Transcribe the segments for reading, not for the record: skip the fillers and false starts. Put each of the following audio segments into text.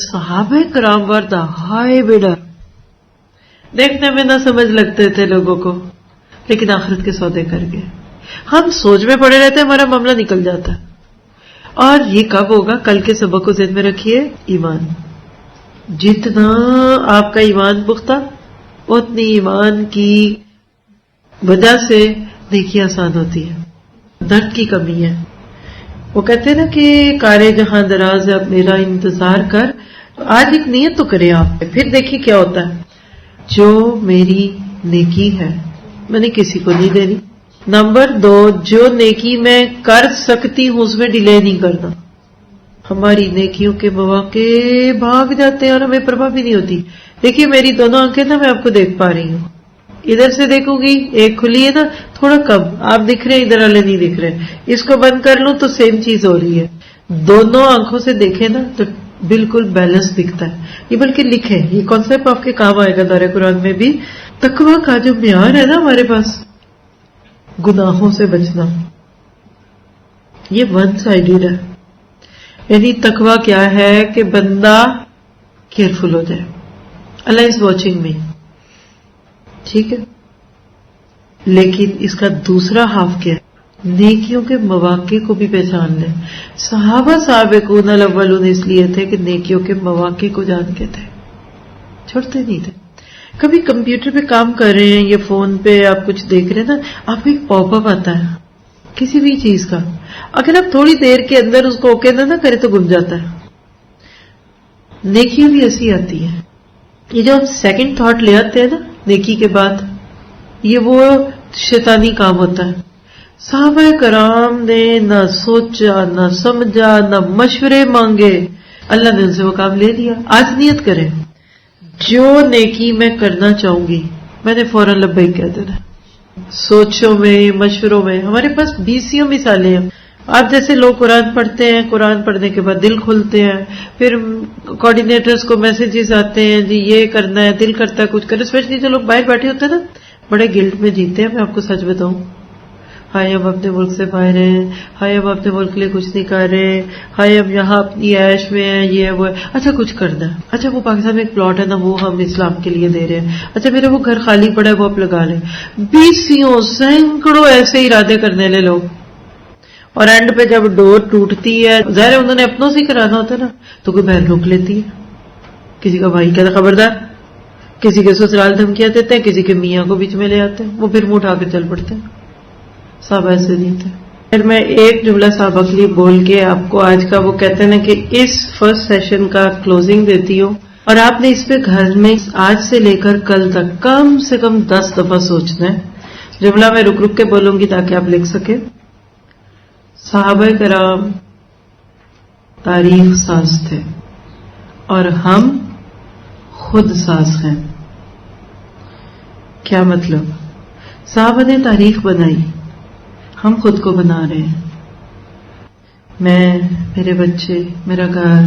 صحابہ کرام ور دا ہائے بیڑا، دیکھنے میں نہ سمجھ لگتے تھے لوگوں کو، لیکن آخرت کے سودے کر گئے. ہم سوچ میں پڑے رہتے ہیں، ہمارا معاملہ نکل جاتا ہے. اور یہ کب ہوگا؟ کل کے سبق کو ذہن میں رکھیے. ایمان، جتنا آپ کا ایمان پختہ، اتنی ایمان کی وجہ سے نیکی آسان ہوتی ہے. درد کی کمی ہے. وہ کہتے ہیں نا کہ کارے جہاں دراز ہے، اب میرا انتظار کر. آج ایک نیت تو کریں آپ، پھر دیکھیے کیا ہوتا ہے. جو میری نیکی ہے میں نے کسی کو نہیں دینی. نمبر 2، جو نیکی میں کر سکتی ہوں اس میں ڈیلے نہیں کرنا. ہماری نیکیوں کے مواقع بھاگ جاتے ہیں اور ہمیں پرواہ بھی نہیں ہوتی. دیکھیے میری دونوں آنکھیں نا، میں آپ کو دیکھ پا رہی ہوں. ادھر سے دیکھوں گی، ایک کھلی ہے نا، تھوڑا کم آپ دکھ رہے ہیں، ادھر والے نہیں دکھ رہے. اس کو بند کر لوں تو سیم چیز ہو رہی ہے. دونوں آنکھوں سے دیکھیں نا تو بالکل بیلنس دکھتا ہے. یہ بلکہ لکھے، یہ کانسیپٹ آپ کے کام آئے گا دورہ قرآن میں بھی. تقویٰ کا جو معیار ہے نا ہمارے پاس، گناہوں سے بچنا، یہ ون سائیڈڈ ہے. یعنی تقویٰ کیا ہے کہ بندہ کیئرفل ہو جائے، اللہ از واچنگ می، ٹھیک ہے. لیکن اس کا دوسرا ہاف کیا ہے؟ نیکیوں کے مواقع کو بھی پہچان لیں. صحابہ سابقون الاولون اس لیے تھے کہ نیکیوں کے مواقع کو جانتے تھے، چھوڑتے نہیں تھے. کبھی کمپیوٹر پہ کام کر رہے ہیں یا فون پہ آپ کچھ دیکھ رہے ہیں نا، آپ کو ایک پاپ اپ آتا ہے کسی بھی چیز کا، اگر آپ تھوڑی دیر کے اندر اس کو اوکے نہ کرے تو گم جاتا ہے. نیکیاں بھی ایسی آتی ہیں. یہ جو ہم سیکنڈ تھاٹ لے آتے ہیں نا نیکی کے بعد، یہ وہ شیطانی کام ہوتا ہے. صحابہ کرام نے نہ سوچا، نہ سمجھا، نہ مشورے مانگے، اللہ نے ان سے وہ کام لے لیا. آج نیت کریں، جو نیکی میں کرنا چاہوں گی میں نے فوراً لبیک کہہ دینا. سوچوں میں، مشوروں میں ہمارے پاس 20 مثالیں ہیں. آپ جیسے لوگ قرآن پڑھتے ہیں، قرآن پڑھنے کے بعد دل کھلتے ہیں، پھر کوآرڈینیٹرز کو میسیجز آتے ہیں، جی یہ کرنا ہے، دل کرتا ہے کچھ کرے. اسپیشلی جو لوگ باہر بیٹھے ہوتے ہیں نا، بڑے گلٹ میں جیتے ہیں. میں آپ کو سچ بتاؤں، ہائے ہم اپنے ملک سے باہر ہیں، ہائے ہم اپنے ملک کے لیے کچھ نہیں کر رہے، ہائے ہم یہاں اپنی عیش میں ہیں، یہ وہ ہے. اچھا کچھ کرنا ہے، اچھا وہ پاکستان میں ایک پلاٹ ہے نا، وہ ہم اسلام کے لیے دے رہے ہیں. اچھا میرا وہ گھر خالی پڑا ہے، وہ آپ لگا لیں. 20 سینکڑوں ایسے ارادے کرنے لے لوگ، اور اینڈ پہ جب ڈور ٹوٹتی ہے، ظاہر انہوں نے اپنوں سے کرانا ہوتا ہے نا، تو کوئی بہن روک لیتی ہے، کسی کا بھائی کہتا خبردار، کسی کے سسرال دھمکیاں دیتے ہیں، کسی کے میاں کو بیچ میں لے آتے ہیں، وہ پھر منہ اٹھا کے چل پڑتے ہیں. صحابہ ایسے نہیں تھے. پھر میں ایک جملہ صحابہ کے لیے بول کے آپ کو آج کا وہ کہتے ہیں نا کہ اس فرسٹ سیشن کا کلوزنگ دیتی ہوں، اور آپ نے اس پہ گھر میں آج سے لے کر کل تک کم سے کم 10 دفعہ سوچنا ہے. جملہ میں رک رک کے بولوں گی تاکہ آپ لکھ سکیں. صحابہ کرام تاریخ ساز تھے اور ہم خود ساز ہیں. کیا مطلب؟ صحابہ نے تاریخ بنائی، ہم خود کو بنا رہے ہیں. میں، میرے بچے، میرا گھر،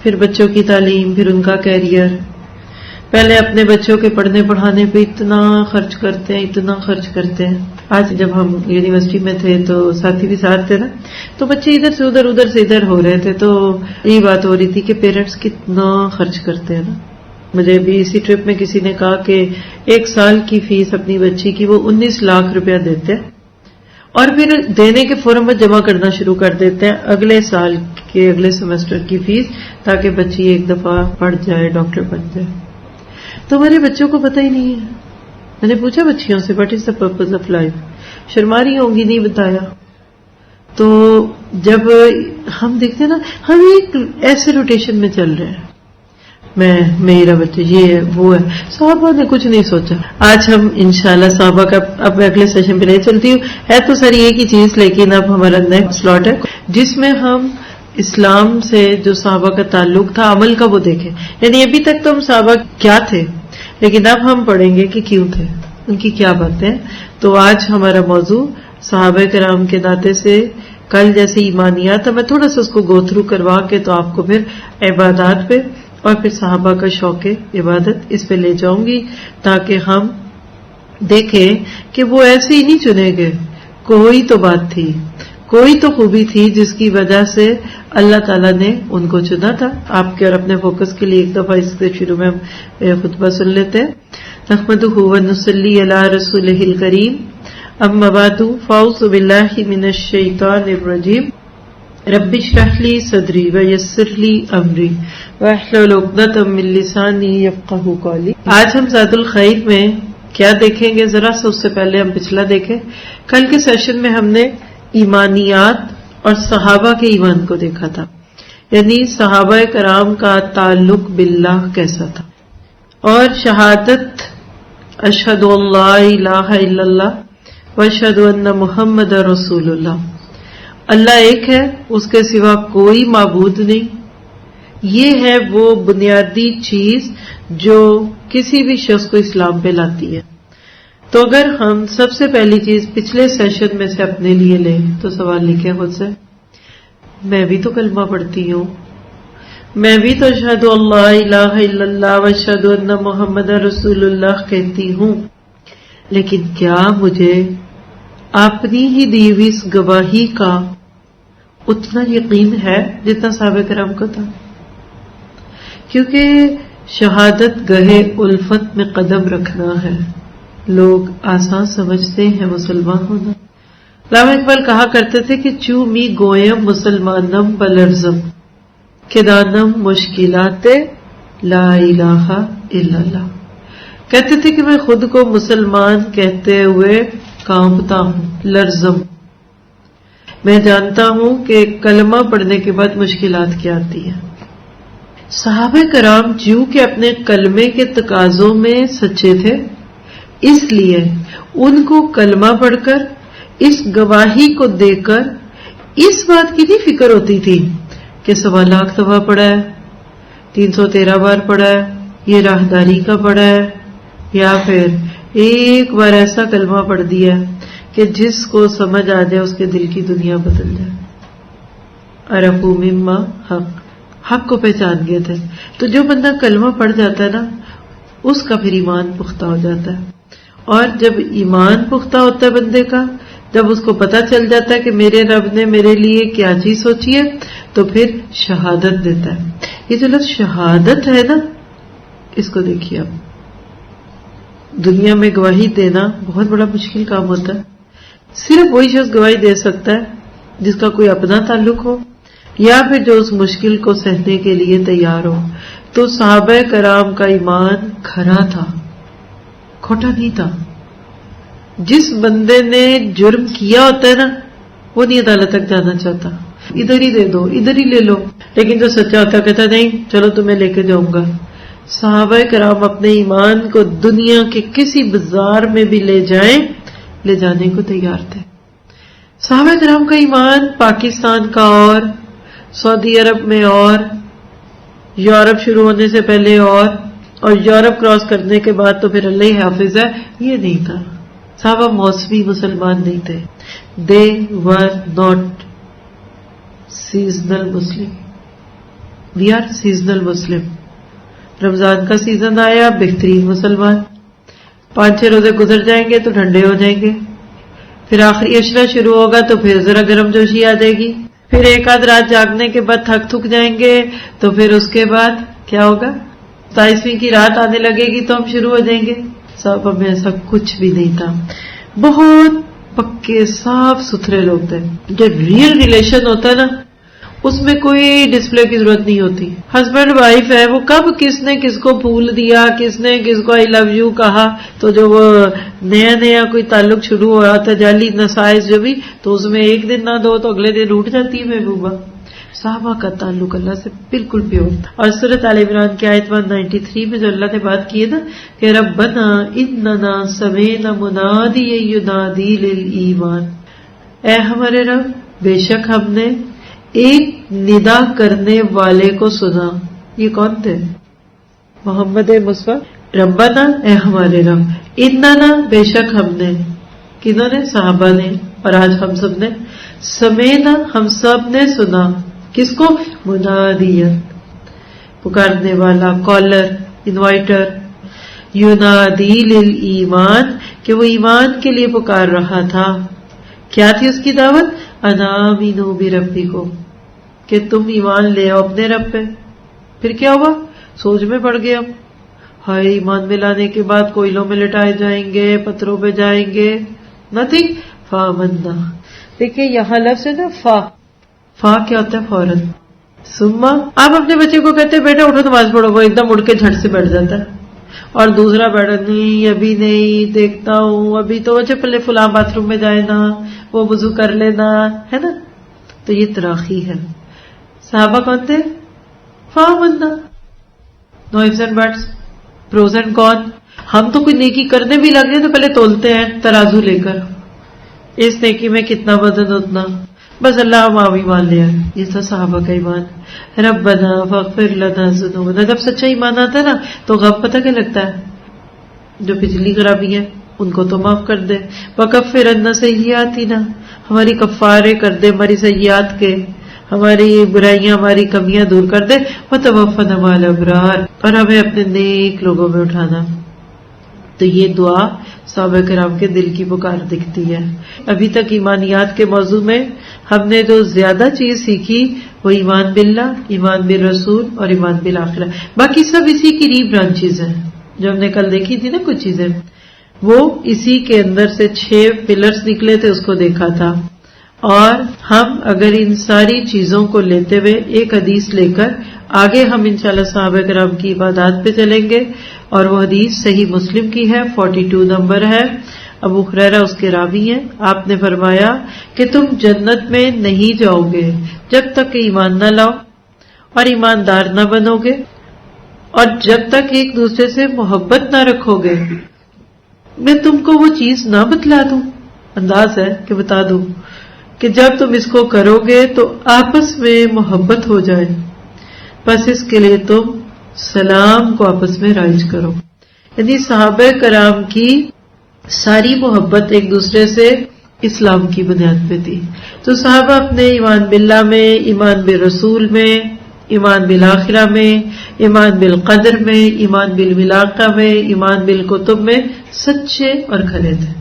پھر بچوں کی تعلیم، پھر ان کا کیریئر. پہلے اپنے بچوں کے پڑھنے پڑھانے پہ اتنا خرچ کرتے ہیں، اتنا خرچ کرتے ہیں. آج جب ہم یونیورسٹی میں تھے تو ساتھی بھی ساتھ تھے نا، تو بچے ادھر سے ادھر، ادھر سے ادھر ہو رہے تھے، تو یہ بات ہو رہی تھی کہ پیرنٹس کتنا خرچ کرتے ہیں نا. مجھے بھی اسی ٹرپ میں کسی نے کہا کہ 1 سال کی فیس اپنی بچی کی وہ 19 لاکھ روپیہ دیتے ہیں، اور پھر دینے کے فوراً بعد جمع کرنا شروع کر دیتے ہیں اگلے سال کے اگلے سیمسٹر کی فیس، تاکہ بچی ایک دفعہ پڑھ جائے، ڈاکٹر بن جائے. تو ہمارے بچوں کو پتہ ہی نہیں ہے. میں نے پوچھا بچیوں سے what is the purpose of life, Sharma رہی ہوں گی، نہیں بتایا. تو جب ہم دیکھتے ہیں نا، ہم ایک ایسے روٹیشن میں چل رہے ہیں، میں، میرا بچہ، یہ ہے وہ ہے. صحابہ نے کچھ نہیں سوچا. آج ہم انشاءاللہ صحابہ کا اب اگلے سیشن پہ نہیں چلتی ہوں، ہے تو سر ایک ہی چیز، لیکن اب ہمارا نیکسٹ سلاٹ ہے جس میں ہم اسلام سے جو صحابہ کا تعلق تھا، عمل کا وہ دیکھیں. یعنی ابھی تک تو ہم صحابہ کیا تھے، لیکن اب ہم پڑھیں گے کہ کیوں تھے، ان کی کیا باتیں. تو آج ہمارا موضوع صحابہ کرام کے ناطے سے، کل جیسے ایمانیات میں تھوڑا سا اس کو گو تھرو کروا کے تو آپ کو پھر عبادات پہ اور پھر صحابہ کا شوق عبادت اس پہ لے جاؤں گی، تاکہ ہم دیکھیں کہ وہ ایسے ہی نہیں چنے گئے. کوئی تو بات تھی، کوئی تو خوبی تھی جس کی وجہ سے اللہ تعالیٰ نے ان کو چنا تھا. آپ کے اور اپنے فوکس کے لیے ایک دفعہ اس کے شروع میں ہم خطبہ سن لیتے ہیں. نحمدہ ونصلی علی رسولہ الکریم. اما بعد فاعوذ باللہ من الشیطان الرجیم. رب اشرح لی صدری ویسر لی امری واحلل عقدۃ من لسانی یفقہوا قولی. آج ہم زاد الخیر میں کیا دیکھیں گے؟ ذرا سا اس سے پہلے ہم پچھلا دیکھیں. کل کے سیشن میں ہم نے ایمانیات اور صحابہ کے ایمان کو دیکھا تھا، یعنی صحابہ کرام کا تعلق باللہ کیسا تھا، اور شہادت اشہد ان لا الہ الا اللہ واشہد ان محمد رسول اللہ، اللہ ایک ہے، اس کے سوا کوئی معبود نہیں. یہ ہے وہ بنیادی چیز جو کسی بھی شخص کو اسلام پہ لاتی ہے. تو اگر ہم سب سے پہلی چیز پچھلے سیشن میں سے اپنے لیے لیں تو سوال لکھیں خود سے، میں بھی تو کلمہ پڑھتی ہوں، میں بھی تو اشہد ان لا الہ الا اللہ واشہد ان محمد رسول اللہ کہتی ہوں، لیکن کیا مجھے اپنی ہی دی ہوئی اس گواہی کا اتنا یقین ہے جتنا صحابہ کرام کو تھا؟ کیونکہ شہادت گہے الفت میں قدم رکھنا ہے. لوگ آسان سمجھتے ہیں مسلمان ہونا. علامہ اقبال کہا کرتے تھے کہ چو می گویم مسلمانم بلرزم کہ دانم مشکلات لا الہ الا اللہ. کہتے تھے کہ میں خود کو مسلمان کہتے ہوئے کانپتا ہوں، لرزم. میں جانتا ہوں کہ کلمہ پڑھنے کے بعد مشکلات کیا آتی ہیں. صحابہ کرام جو کہ اپنے کلمے کے تقاضوں میں سچے تھے، اس لیے ان کو کلمہ پڑھ کر اس گواہی کو دے کر اس بات کی نہیں فکر ہوتی تھی کہ 1.25 لاکھ دفعہ پڑھا ہے، 313 بار پڑھا ہے، یہ راہداری کا پڑھا ہے، یا پھر ایک بار ایسا کلمہ پڑھ دیا کہ جس کو سمجھ آ جائے اس کے دل کی دنیا بدل جائے. عرفوا مما حق کو پہچان گئے تھے. تو جو بندہ کلمہ پڑھ جاتا ہے نا، اس کا پھر ایمان پختہ ہو جاتا ہے. اور جب ایمان پختہ ہوتا ہے بندے کا، جب اس کو پتہ چل جاتا ہے کہ میرے رب نے میرے لیے کیا چیز سوچی ہے، تو پھر شہادت دیتا ہے. یہ جو لفظ شہادت ہے نا، اس کو دیکھیے. اب دنیا میں گواہی دینا بہت بڑا مشکل کام ہوتا ہے. صرف وہی شخص گواہی دے سکتا ہے جس کا کوئی اپنا تعلق ہو، یا پھر جو اس مشکل کو سہنے کے لیے تیار ہو. تو صحابہ کرام کا ایمان کھرا تھا، کھوٹا نہیں تھا. جس بندے نے جرم کیا ہوتا ہے نا، وہ نہیں عدالت تک جانا چاہتا، ادھر ہی دے دو، ادھر ہی لے لو. لیکن جو سچا ہوتا ہے کہتا نہیں چلو تمہیں لے کے جاؤں گا. صحابہ کرام اپنے ایمان کو دنیا کے کسی بازار میں بھی لے جائیں، لے جانے کو تیار تھے. صحابہ کرام کا ایمان پاکستان کا اور سعودی عرب میں اور یورپ شروع ہونے سے پہلے اور یورپ کراس کرنے کے بعد تو پھر اللہ ہی حافظ ہے، یہ نہیں تھا. صحابہ موسمی مسلمان نہیں تھے. They were not seasonal Muslim. We are seasonal Muslim. Ramadan کا سیزن آیا، بہترین مسلمان. 5-6 روزے گزر جائیں گے تو ٹھنڈے ہو جائیں گے. پھر آخری عشرہ شروع ہوگا تو پھر ذرا گرم جوشی آ جائے گی. پھر ایک آدھ رات جاگنے کے بعد تھک جائیں گے تو پھر اس کے بعد کیا ہوگا؟ 27ویں کی رات آنے لگے گی تو ہم شروع ہو جائیں گے. صحابہ میں ایسا کچھ بھی نہیں تھا. بہت پکے صاف ستھرے لوگ تھے. جو ریئل ریلیشن ہوتا ہے نا، اس میں کوئی ڈسپلے کی ضرورت نہیں ہوتی. ہسبینڈ وائف ہے، وہ کب کس نے کس کو پھول دیا، کس نے کس کو آئی لو یو کہا، تو جو وہ نیا کوئی تعلق شروع ہوا تھا، جعلی نسائز جو بھی، تو اس میں ایک دن نہ دو تو اگلے دن اٹھ جاتی ہے محبوبہ. صحابہ کا تعلق اللہ سے بالکل پیور. اور سورۃ آل عمران کی آیت 193 میں جو اللہ نے بات کی ہے نا کہ ربنا اننا سمعنا منادیا ینادی للایمان، اے ہمارے رب بے شک ہم نے ایک ندا کرنے والے کو سنا. یہ کون تھے؟ محمد مصطفیٰ. ربنا اے ہمارے رب، اننا بے شک ہم نے، کنہوں نے؟ صحابہ نے. اور آج ہم سب نے سمینا، ہم سب نے سنا. کس کو؟ منادیت، پکارنے والا، کالر، انوائٹر. ینادی للایمان، کہ وہ ایمان کے لیے پکار رہا تھا. کیا تھی اس کی دعوت؟ انا آمنوا بربکم، کہ تم ایمان لے آؤ اپنے رب پہ. پھر کیا ہوا؟ سوچ میں پڑ گئے ہم. ہائے ایمان میں لانے کے بعد کوئلوں میں لٹائے جائیں گے, پتھروں پہ جائیں گے. نتھنگ. فآمنا. دیکھیں یہاں لفظ ہے نا فا کیا ہوتا ہے فوراً. ثم آپ اپنے بچے کو کہتے ہیں بیٹا اٹھو نماز پڑھو, وہ ایک دم اٹھ کے جھٹ سے بیٹھ جاتا ہے. اور دوسرا بیٹھا نہیں ابھی نہیں دیکھتا ہوں, ابھی تو اچھا پہلے فلاں باتھ روم میں جائے نا, وہ وضو کر لینا, ہے نا. تو یہ تراخی ہے. صحابہ کون تھے؟ فآمنا. نو ifs and buts, pros and cons. ہم تو کوئی نیکی کرنے بھی لگ جائے تو پہلے تولتے ہیں ترازو لے کر, اس نیکی میں کتنا وزن اتنا, بس اللہ ہم ایمان لے آئے. یہ تھا صحابہ کا ایمان. ربنا فاغفر لنا ذنوبنا. جب سچا ایمان آتا ہے نا تو غم پتہ کیا لگتا ہے, جو پچھلی خرابی ہے ان کو تو معاف کر دے. وکفر عنا سیئاتنا. ہماری کفارے کر دے ہماری سیئات کے, ہماری برائیاں ہماری کمیاں دور کر دے. وتوفنا مع الابرار. اور ہمیں اپنے نیک لوگوں میں اٹھانا. تو یہ دعا صحابہ کرام کے دل کی پکار دکھتی ہے. ابھی تک ایمانیات کے موضوع میں ہم نے جو زیادہ چیز سیکھی وہ ایمان باللہ, ایمان بالرسول اور ایمان بالآخرہ. باقی سب اسی کی ری برانچز ہیں جو ہم نے کل دیکھی تھی نا. کچھ چیزیں وہ اسی کے اندر سے 6 پلرز نکلے تھے, اس کو دیکھا تھا. اور ہم اگر ان ساری چیزوں کو لیتے ہوئے ایک حدیث لے کر آگے ہم انشاءاللہ صحابہ کرام کی عبادات پہ چلیں گے. اور وہ حدیث صحیح مسلم کی ہے, 42 نمبر ہے. ابو ہریرہ اس کے راوی ہیں. آپ نے فرمایا کہ تم جنت میں نہیں جاؤ گے جب تک کہ ایمان نہ لاؤ اور ایماندار نہ بنو گے, اور جب تک ایک دوسرے سے محبت نہ رکھو گے. میں تم کو وہ چیز نہ بتلا دوں, انداز ہے کہ بتا دوں کہ جب تم اس کو کرو گے تو آپس میں محبت ہو جائے, بس اس کے لیے تم سلام کو آپس میں رائج کرو. یعنی صحابہ کرام کی ساری محبت ایک دوسرے سے اسلام کی بنیاد پہ تھی. تو صحابہ اپنے ایمان باللہ میں, ایمان بالرسول میں, ایمان بالآخرہ میں, ایمان بالقدر میں, ایمان بالملاقہ میں, ایمان بالکتب میں سچے اور کھلے تھے.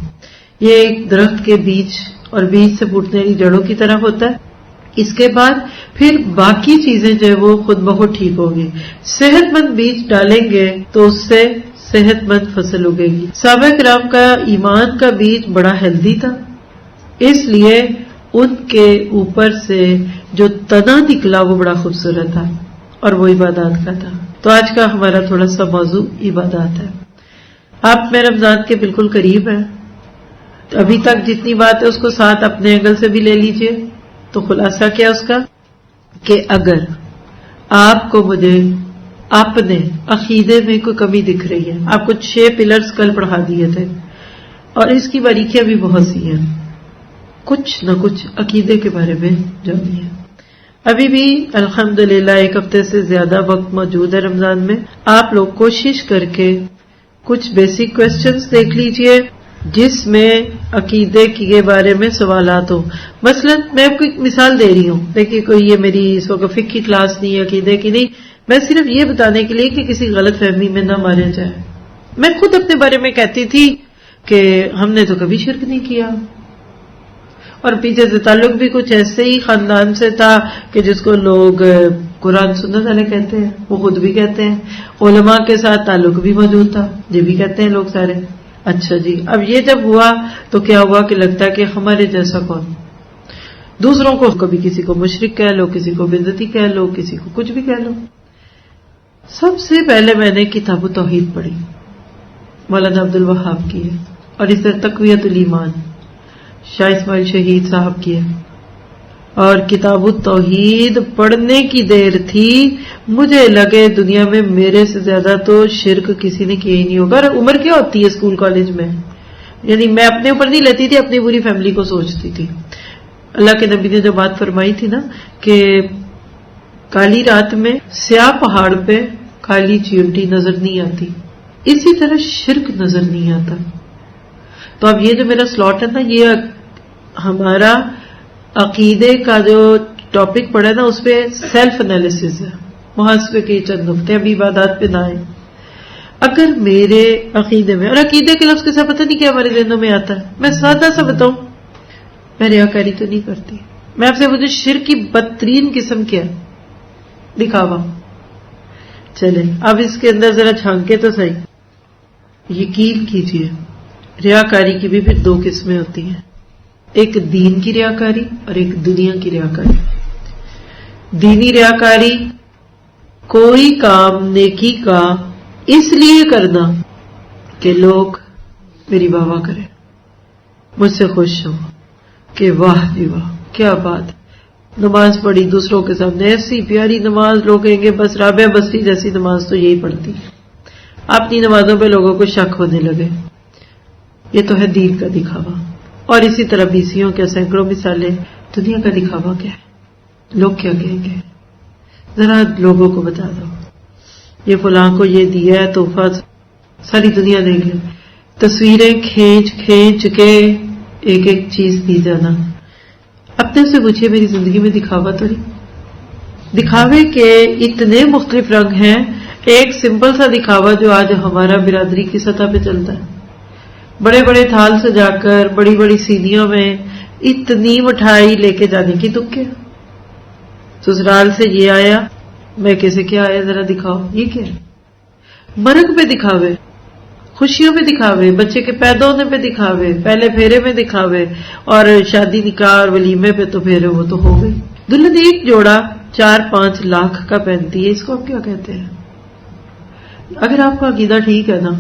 یہ ایک درخت کے بیج اور بیج سے پھوٹنے والی جڑوں کی طرح ہوتا ہے. اس کے بعد پھر باقی چیزیں جو ہے وہ خود بخود ٹھیک ہوگی. صحت مند بیج ڈالیں گے تو اس سے صحت مند فصل اگے گی. صحابہ کرام کا ایمان کا بیج بڑا ہیلدی تھا, اس لیے ان کے اوپر سے جو تنا نکلا وہ بڑا خوبصورت تھا اور وہ عبادات کا تھا. تو آج کا ہمارا تھوڑا سا موضوع عبادات ہے. آپ میں رمضان کے بالکل قریب ہیں, ابھی تک جتنی بات ہے اس کو ساتھ اپنے اینگل سے بھی لے لیجئے. تو خلاصہ کیا اس کا کہ اگر آپ کو مجھے اپنے عقیدے میں کوئی کمی دکھ رہی ہے, آپ کو 6 پلرز کل پڑھا دیے تھے اور اس کی باریکیاں بھی بہت سی ہیں, کچھ نہ کچھ عقیدے کے بارے میں جانیے. ابھی بھی الحمدللہ 1 ہفتے سے زیادہ وقت موجود ہے رمضان میں. آپ لوگ کوشش کر کے کچھ بیسک کوسچنز دیکھ لیجئے جس میں عقیدے کے بارے میں سوالات ہوں. مثلا میں آپ کو ایک مثال دے رہی ہوں, دیکھیے کوئی یہ میری اس وقت فقہ کی کلاس نہیں ہے, عقیدے کی نہیں, میں صرف یہ بتانے کے لیے کہ کسی غلط فہمی میں نہ مارے جائے. میں خود اپنے بارے میں کہتی تھی کہ ہم نے تو کبھی شرک نہیں کیا, اور پیچھے سے تعلق بھی کچھ ایسے ہی خاندان سے تھا کہ جس کو لوگ قرآن سنت والے کہتے ہیں, وہ خود بھی کہتے ہیں. علماء کے ساتھ تعلق بھی موجود تھا, یہ بھی کہتے ہیں لوگ سارے. اچھا جی, اب یہ جب ہوا تو کیا ہوا کہ لگتا ہے کہ ہمارے جیسا کون, دوسروں کو کبھی کسی کو مشرک کہہ لو, کسی کو بدعتی کہہ لو, کسی کو کچھ بھی کہہ لو. سب سے پہلے میں نے کتاب التوحید پڑھی, مولانا عبد الوہاب کی ہے, اور اس طرح تقویت الایمان شاہ اسماعیل شہید صاحب کی ہے. اور کتاب التوحید پڑھنے کی دیر تھی, مجھے لگے دنیا میں میرے سے زیادہ تو شرک کسی نے کیا ہی نہیں ہوگا. اور عمر کیا ہوتی ہے اسکول کالج میں, یعنی میں اپنے اوپر نہیں لیتی تھی, اپنی پوری فیملی کو سوچتی تھی. اللہ کے نبی نے جو بات فرمائی تھی نا کہ کالی رات میں سیاہ پہاڑ پہ کالی چیونٹی نظر نہیں آتی, اسی طرح شرک نظر نہیں آتا. تو اب یہ جو میرا سلاٹ ہے نا, یہ ہمارا عقیدے کا جو ٹاپک پڑا ہے نا اس پہ سیلف انالیسس ہے, محاسبے کے چند نقطے. ابھی عبادات پہ نہ آئے. اگر میرے عقیدے میں, اور عقیدے کے لفظ کے ساتھ پتہ نہیں کیا ہمارے ذہنوں میں آتا ہے, میں سادہ سا بتاؤں, میں ریاکاری تو نہیں کرتی, میں آپ سے پوچھوں شرک کی بدترین قسم کیا ہے؟ دکھاوا. چلیں اب اس کے اندر ذرا جھانکے تو صحیح. یقین کیجئے ریاکاری کی بھی پھر دو قسمیں ہوتی ہیں، ایک دین کی ریاکاری اور ایک دنیا کی ریاکاری. دینی ریاکاری کوئی کام نیکی کا اس لیے کرنا کہ لوگ میری واہ واہ کریں، مجھ سے خوش ہوں کہ واہ جی واہ کیا بات، نماز پڑھی دوسروں کے سامنے ایسی پیاری نماز، لوگ کہیں گے بس رابعہ بصری جیسی نماز تو یہی پڑھتی ہے. اپنی نمازوں پہ لوگوں کو شک ہونے لگے. یہ تو ہے دین کا دکھاوا. اور اسی طرح بیسیوں کے سینکڑوں مثالیں. دنیا کا دکھاوا کیا ہے؟ لوگ کیا کہیں گے؟ ذرا لوگوں کو بتا دو یہ فلاں کو یہ دیا ہے تحفہ، ساری دنیا دیکھ لے. تصویریں کھینچ کھینچ کے ایک ایک چیز دی جانا. اپنے سے پوچھئے میری زندگی میں دکھاوا تو نہیں؟ دکھاوے کے اتنے مختلف رنگ ہیں. ایک سمپل سا دکھاوا جو آج ہمارا برادری کی سطح پہ چلتا ہے، بڑے بڑے تھال سجا کر بڑی بڑی سینیوں میں اتنی مٹھائی لے کے جانے کی دکھ ہے. سسرال سے یہ آیا میں کیسے کیا آیا ذرا دکھاؤ. یہ کیا ہے؟ مرگ پہ دکھاوے، خوشیوں پہ دکھاوے، بچے کے پیدا ہونے پہ دکھاوے، پہلے پھیرے میں دکھاوے، اور شادی نکاح اور ولیمے پہ تو پھیرے وہ تو ہو گئے. دلہن ایک جوڑا 4-5 لاکھ کا پہنتی ہے، اس کو آپ کیا کہتے ہیں؟ اگر آپ کا عقیدہ ٹھیک ہے نا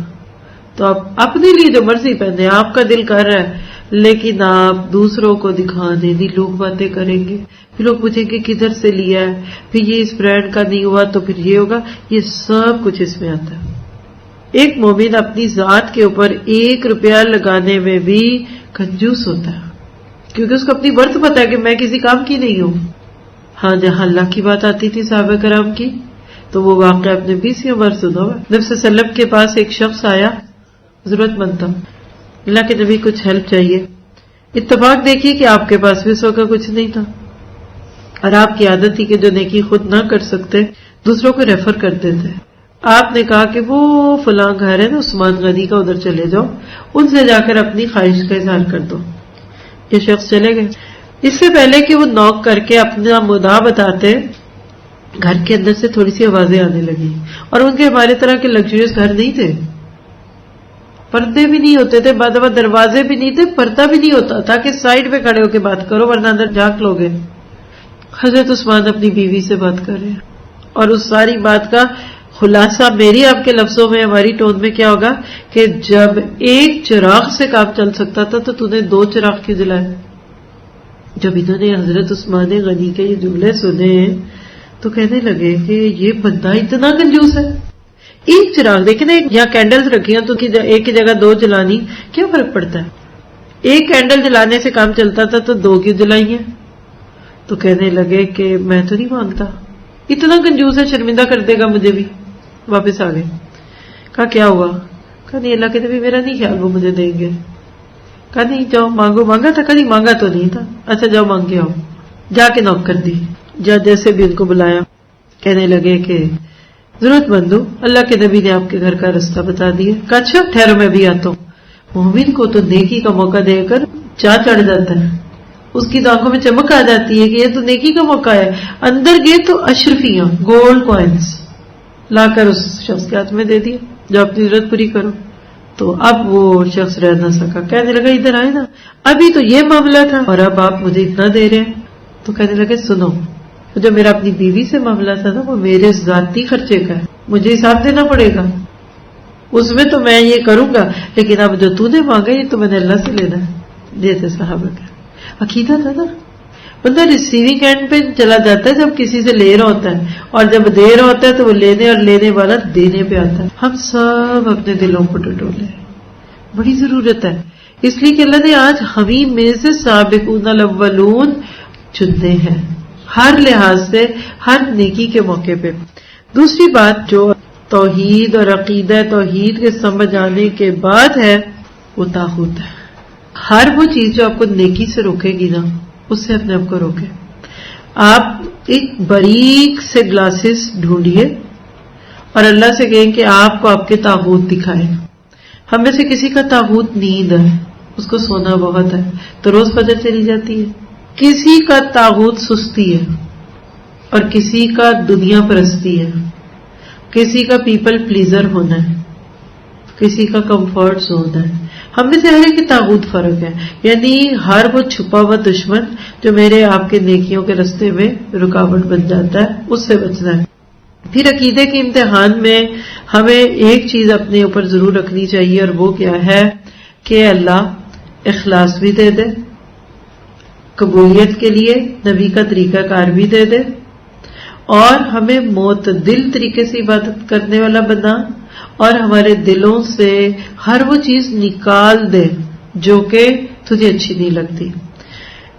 تو آپ اپنے لیے جو مرضی پہنے، آپ کا دل کر رہا ہے، لیکن آپ دوسروں کو دکھانے نہیں. لوگ باتیں کریں گے، پھر لوگ پوچھیں گے کدھر سے لیا ہے، پھر یہ اس برانڈ کا نہیں ہوا تو پھر یہ ہوگا. یہ سب کچھ اس میں آتا ہے. ایک مومن اپنی ذات کے اوپر 1 روپیہ لگانے میں بھی کنجوس ہوتا ہے، کیونکہ اس کو اپنی برت پتا ہے کہ میں کسی کام کی نہیں ہوں. ہاں جہاں اللہ کی بات آتی تھی صحابہ کرام کی تو وہ واقعہ اپنے 20 بار سنا ہوا. نبی صلی اللہ علیہ وسلم کے پاس ایک شخص آیا، ضرورت مند تھا. اللہ کے نبی کچھ ہیلپ چاہیے. اتفاق دیکھیے کہ آپ کے پاس بھی اس وقت کچھ نہیں تھا، اور آپ کی عادت تھی کہ جو نیکی خود نہ کر سکتے دوسروں کو ریفر کر دیتے. آپ نے کہا کہ وہ فلاں گھر ہے نا عثمان غنی کا، ادھر چلے جاؤ، ان سے جا کر اپنی خواہش کا اظہار کر دو. یہ شخص چلے گئے. اس سے پہلے کہ وہ نوک کر کے اپنا مدعا بتاتے، گھر کے اندر سے تھوڑی سی آوازیں آنے لگی. اور ان کے ہمارے طرح کے لگژریس گھر نہیں تھے، پردے بھی نہیں ہوتے تھے، بعد بعد دروازے بھی نہیں تھے، پردہ بھی نہیں ہوتا تھا کہ سائڈ پہ کھڑے ہو کے بات کرو ورنہ اندر جھانک لوگے. حضرت عثمان اپنی بیوی سے بات کر رہے ہیں، اور اس ساری بات کا خلاصہ میری آپ کے لفظوں میں، ہماری ٹون میں کیا ہوگا کہ جب ایک چراغ سے کام چل سکتا تھا تو نے 2 چراغ کیوں جلائے؟ جب انہوں نے حضرت عثمان غنی کے یہ جملے سنے تو کہنے لگے کہ یہ بندہ اتنا کنجوس ہے. ایک چراغ دیکھیں نا، یہاں کینڈلز رکھی ہیں تو ایک کی جگہ 2 جلانی، کیا فرق پڑتا ہے؟ ایک کینڈل جلانے سے کام چلتا تھا تو 2 کیوں جلائی ہیں؟ تو کہنے لگے کہ میں تو نہیں مانگتا، اتنا کنجوس ہے شرمندہ کر دے گا مجھے بھی. واپس آ گئے. کہا کیا ہوا؟ کہا نہیں اللہ کے نبی میرا نہیں خیال وہ مجھے دیں گے. کہا نہیں جاؤ مانگو. مانگا تھا؟ کہا نہیں مانگا تو نہیں تھا. اچھا جاؤ مانگ کے آؤ. جا کے نوک کر دی. جیسے بھی ان کو بلایا، کہنے لگے کہ ضرورت مند ہوں، اللہ کے نبی نے آپ کے گھر کا رستہ بتا دیا. کہا اچھا ٹھہرو میں بھی آتا ہوں. مومن کو تو نیکی کا موقع دے کر چاہ چڑھ جاتا ہے، اس کی آنکھوں میں چمک آ جاتی ہے کہ یہ تو نیکی کا موقع ہے. اندر گئے تو اشرفیاں گولڈ کوائنس لا کر اس شخص کے ہاتھ میں دے دیا، جو اپنی ضرورت پوری کرو. تو اب وہ شخص رہ نہ سکا، کہنے لگا ادھر آئے نا، ابھی تو یہ معاملہ تھا اور اب آپ مجھے اتنا دے رہے ہیں. تو کہنے لگے سنو، جو میرا اپنی بیوی سے معاملہ تھا نا وہ میرے ذاتی خرچے کا ہے، مجھے حساب دینا پڑے گا، اس میں تو میں یہ کروں گا، لیکن اب جو تو نے مانگا یہ تو میں نے اللہ سے لینا ہے. جیسے صحابہ کا عقیدہ تھا نا. بندہ ریسیونگ اینڈ پہ چلا جاتا ہے جب کسی سے لے رہا ہوتا ہے، اور جب دے رہا ہوتا ہے تو وہ لینے اور لینے والا دینے پہ آتا ہے. ہم سب اپنے دلوں کو ٹٹولے، بڑی ضرورت ہے. اس لیے کہ اللہ نے آج ہمیں میں سے سابقون الاولون چننے ہیں ہر لحاظ سے، ہر نیکی کے موقع پہ. دوسری بات جو توحید اور عقیدہ توحید کے سمجھ آنے کے بعد ہے وہ طاغوت ہے. ہر وہ چیز جو آپ کو نیکی سے روکے گی نا، اس سے اپنے آپ کو روکے. آپ ایک باریک سے گلاسز ڈھونڈیے اور اللہ سے کہیں کہ آپ کو آپ کے طاغوت دکھائے. ہم میں سے کسی کا طاغوت نیند ہے، اس کو سونا بہت ہے تو روز فجر چلی جاتی ہے، کسی کا طاغوت سستی ہے اور کسی کا دنیا پرستی ہے، کسی کا پیپل پلیزر ہونا ہے، کسی کا کمفرٹ زون ہے. ہم میں سے ہر ایک طاغوت فرق ہے، یعنی ہر وہ چھپا ہوا دشمن جو میرے آپ کے نیکیوں کے رستے میں رکاوٹ بن جاتا ہے، اس سے بچنا ہے. پھر عقیدے کے امتحان میں ہمیں ایک چیز اپنے اوپر ضرور رکھنی چاہیے، اور وہ کیا ہے کہ اللہ اخلاص بھی دے دے، قبولیت کے لیے نبی کا طریقہ کار بھی دے دے، اور ہمیں معتدل طریقے سے عبادت کرنے والا بنا، اور ہمارے دلوں سے ہر وہ چیز نکال دے جو کہ تجھے اچھی نہیں لگتی.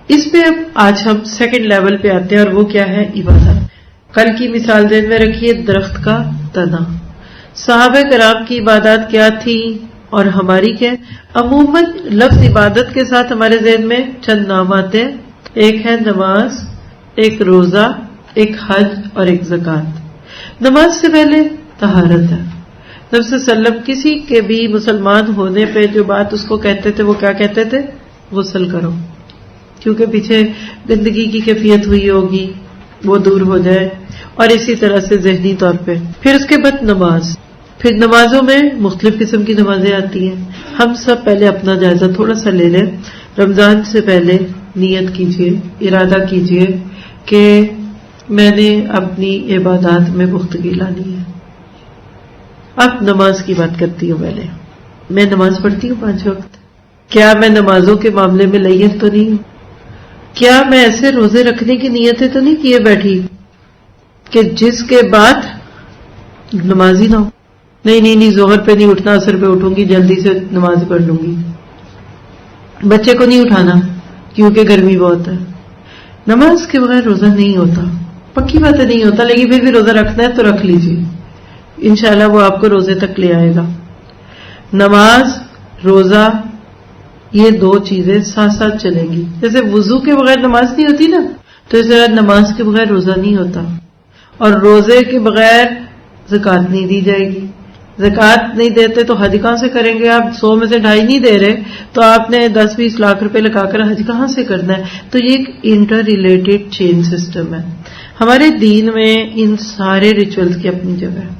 اس پہ اب آج ہم سیکنڈ لیول پہ آتے ہیں، اور وہ کیا ہے؟ عبادت. کل کی مثال ذہن میں رکھیے، درخت کا تنا. صحابہ کرام کی عبادات کیا تھی اور ہماری کیا؟ عموماً لفظ عبادت کے ساتھ ہمارے ذہن میں چند نام آتے ہیں. ایک ہے نماز، ایک روزہ، ایک حج اور ایک زکوٰۃ. نماز سے پہلے طہارت ہے. نبی صلی اللہ علیہ وسلم کسی کے بھی مسلمان ہونے پہ جو بات اس کو کہتے تھے وہ کیا کہتے تھے؟ غسل کرو، کیونکہ پیچھے گندگی کی کیفیت ہوئی ہوگی، وہ دور ہو جائے. اور اسی طرح سے ذہنی طور پہ. پھر اس کے بعد نماز. پھر نمازوں میں مختلف قسم کی نمازیں آتی ہیں. ہم سب پہلے اپنا جائزہ تھوڑا سا لے لیں. رمضان سے پہلے نیت کیجئے، ارادہ کیجئے کہ میں نے اپنی عبادات میں پختگی لانی ہے. اب نماز کی بات کرتی ہوں. پہلے میں نماز پڑھتی ہوں 5 وقت. کیا میں نمازوں کے معاملے میں لیت تو نہیں ہوں؟ کیا میں ایسے روزے رکھنے کی نیتیں تو نہیں کیے بیٹھی کہ جس کے بعد نماز ہی نہ ہو؟ نہیں، ظہر پہ نہیں اٹھنا، عصر پہ اٹھوں گی، جلدی سے نماز پڑھ لوں گی. بچے کو نہیں اٹھانا کیونکہ گرمی بہت ہے. نماز کے بغیر روزہ نہیں ہوتا. پکی بات ہے نہیں ہوتا، لیکن پھر بھی روزہ رکھنا ہے تو رکھ لیجیے، انشاءاللہ وہ آپ کو روزے تک لے آئے گا. نماز، روزہ، یہ 2 چیزیں ساتھ ساتھ چلیں گی. جیسے وضو کے بغیر نماز نہیں ہوتی نا، تو اس طرح نماز کے بغیر روزہ نہیں ہوتا، اور روزے کے بغیر زکوٰۃ نہیں دی جائے گی. زکوٰۃ نہیں دیتے تو حج کہاں سے کریں گے؟ آپ 100 میں سے 2.5 نہیں دے رہے تو آپ نے 10-20 لاکھ روپے لگا کر حج کہاں سے کرنا ہے؟ تو یہ ایک انٹر ریلیٹڈ چین سسٹم ہے. ہمارے دین میں ان سارے ریچولز کی اپنی جگہ ہے.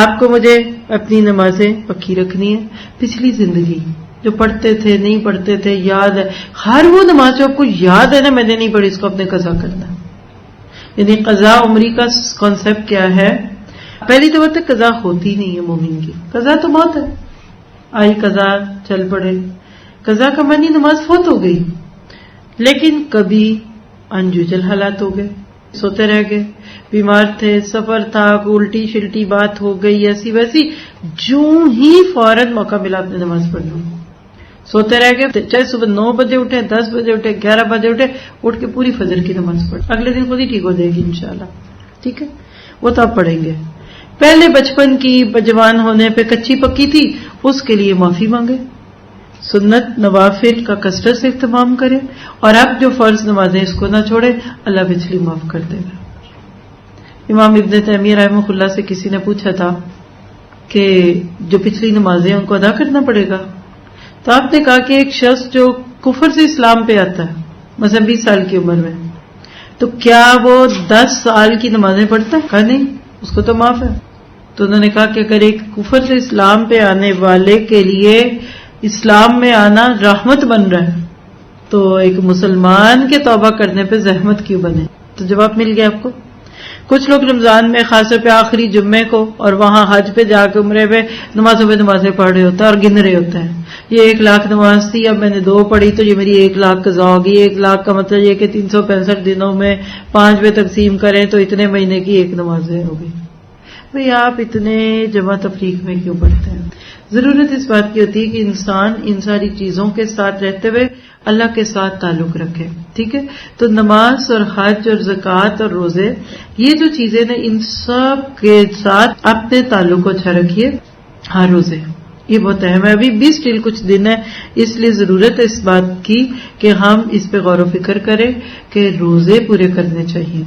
آپ کو مجھے اپنی نمازیں پکی رکھنی ہے. پچھلی زندگی جو پڑھتے تھے، نہیں پڑھتے تھے، یاد ہے. ہر وہ نماز جو آپ کو یاد ہے نا، میں نے نہیں پڑھی، اس کو اپنے قضا کرنا ہے. یعنی قضا عمری کا کانسیپٹ کیا ہے؟ پہلی تو بات ہے قضا ہوتی نہیں ہے مومن کی. قضا تو موت ہے، آئی قضا چل پڑے. قضا کا معنی نماز فوت ہو گئی، لیکن کبھی انجوجل حالات ہو گئے، سوتے رہ گئے، بیمار تھے، سفر تھا، الٹی شلٹی بات ہو گئی، ایسی ویسی، جو ہی فوراً موقع ملا اپنے نماز پڑھ لوں. سوتے رہ گئے، چاہے صبح 9 بجے اٹھے، 10 بجے اٹھے، 11 بجے اٹھے، اٹھ کے پوری فجر کی نماز پڑھ، اگلے دن خود ہی ٹھیک ہو جائے گی انشاءاللہ. ٹھیک ہے، وہ تو آپ پڑھیں گے. پہلے بچپن کی جوان ہونے پہ کچی پکی تھی، اس کے لیے معافی مانگے، سنت نوافل کا کثرت سے اہتمام کرے، اور اب جو فرض نمازیں اس کو نہ چھوڑے، اللہ پچھلی معاف کر دے گا. امام ابن تیمیہ رحمہ اللہ سے کسی نے پوچھا تھا کہ جو پچھلی نمازیں ان کو ادا کرنا پڑے گا، تو آپ نے کہا کہ ایک شخص جو کفر سے اسلام پہ آتا ہے، مثلا 20 سال کی عمر میں، تو کیا وہ 10 سال کی نمازیں پڑھتا ہے؟ کہا نہیں، اس کو تو معاف ہے. تو انہوں نے کہا کہ اگر ایک کفر سے اسلام پہ آنے والے کے لیے اسلام میں آنا رحمت بن رہا ہے، تو ایک مسلمان کے توبہ کرنے پہ زحمت کیوں بنے؟ تو جواب مل گیا آپ کو. کچھ لوگ رمضان میں خاص طور پہ آخری جمعے کو اور وہاں حج پہ جا کے عمرے پہ نمازوں پہ نمازیں پڑھ رہے ہوتے ہیں اور گن رہے ہوتے ہیں. یہ 1 لاکھ نماز تھی، اب میں نے 2 پڑھی تو یہ میری 1 لاکھ قضا ہوگی. 1 لاکھ کا مطلب یہ کہ 365 دنوں میں 5 پہ تقسیم کریں تو اتنے مہینے کی 1 نمازیں ہوگی. بھئی آپ اتنے جمع تفریق میں کیوں پڑھتے ہیں؟ ضرورت اس بات کی ہوتی ہے کہ انسان ان ساری چیزوں کے ساتھ رہتے ہوئے اللہ کے ساتھ تعلق رکھے. ٹھیک ہے، تو نماز اور حج اور زکوٰۃ اور روزے، یہ جو چیزیں نا، ان سب کے ساتھ اپنے تعلق کو اچھا رکھیے. ہاں، روزے یہ بہت اہم ہے. ابھی بھی اسٹل کچھ دن ہے، اس لیے ضرورت ہے اس بات کی کہ ہم اس پہ غور و فکر کریں کہ روزے پورے کرنے چاہیے.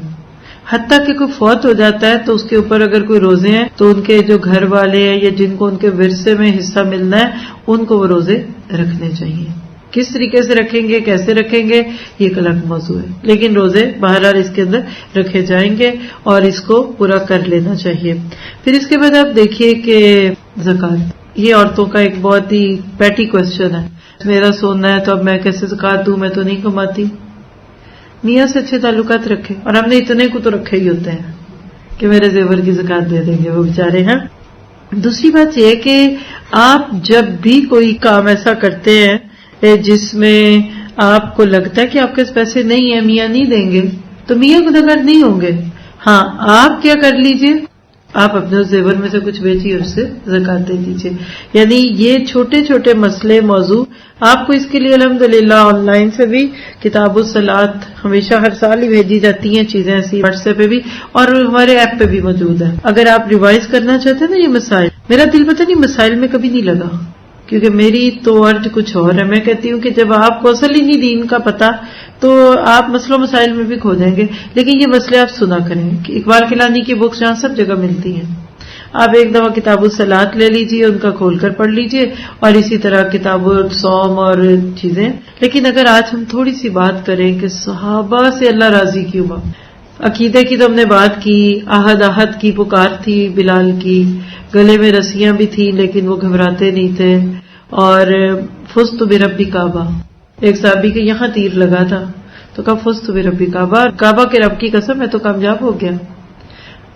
حتیٰ کہ کوئی فوت ہو جاتا ہے تو اس کے اوپر اگر کوئی روزے ہیں تو ان کے جو گھر والے ہیں یا جن کو ان کے ورثے میں حصہ ملنا ہے، ان کو وہ روزے رکھنے چاہیے. کس طریقے سے رکھیں گے، کیسے رکھیں گے، یہ ایک الگ موضوع ہے، لیکن روزے بہرحال اس کے اندر رکھے جائیں گے اور اس کو پورا کر لینا چاہیے۔ پھر اس کے بعد آپ دیکھیے کہ زکوٰۃ، یہ عورتوں کا ایک بہت ہی پیٹی کوشچن ہے، میرا سونا ہے تو اب میں کیسے زکوٰۃ دوں، میں تو نہیں کماتی۔ میاں سے اچھے تعلقات رکھے، اور ہم نے اتنے کو تو رکھے ہی ہوتے ہیں کہ میرے زیور کی زکوٰۃ دے دیں گے وہ بیچارے ہیں۔ دوسری بات یہ کہ آپ جب بھی کوئی کام ایسا کرتے ہیں جس میں آپ کو لگتا ہے کہ آپ کے پیسے نہیں ہیں، میاں نہیں دیں گے، تو میاں گنہگار نہیں ہوں گے۔ ہاں، آپ کیا کر لیجئے، آپ اپنے زیور میں سے کچھ بیچیے اور اس سے زکوٰۃ دے دیجیے۔ یعنی یہ چھوٹے چھوٹے مسئلے، موضوع آپ کو اس کے لیے الحمدللہ آن لائن سے بھی کتاب الصلاۃ ہمیشہ ہر سال ہی بھیجی جاتی ہیں چیزیں ایسی، واٹس ایپ پہ بھی اور ہمارے ایپ پہ بھی موجود ہے۔ اگر آپ ریوائز کرنا چاہتے ہیں نا یہ مسائل، میرا دل پتہ نہیں مسائل میں کبھی نہیں لگا، کیونکہ میری تو ارج کچھ اور ہے۔ میں کہتی ہوں کہ جب آپ کو اصل ہی نہیں دین کا پتا تو آپ مسئلوں مسائل میں بھی کھو جائیں گے، لیکن یہ مسئلے آپ سنا کریں کہ اقبال کلانی کی بکس جہاں سب جگہ ملتی ہیں، آپ ایک دفعہ کتاب الصلاۃ لے لیجئے، ان کا کھول کر پڑھ لیجئے، اور اسی طرح کتاب الصوم اور چیزیں۔ لیکن اگر آج ہم تھوڑی سی بات کریں کہ صحابہ سے اللہ راضی کیوں ہوا، عقیدے کی تو ہم نے بات کی، احد کی پکار تھی بلال کی، گلے میں رسیاں بھی تھیں لیکن وہ گھبراتے نہیں تھے، اور فزت برب کعبہ، ایک صحابی کے یہاں تیر لگا تھا تو کہا فزت برب کعبہ، کعبہ کے رب کی قسم میں تو کامیاب ہو گیا۔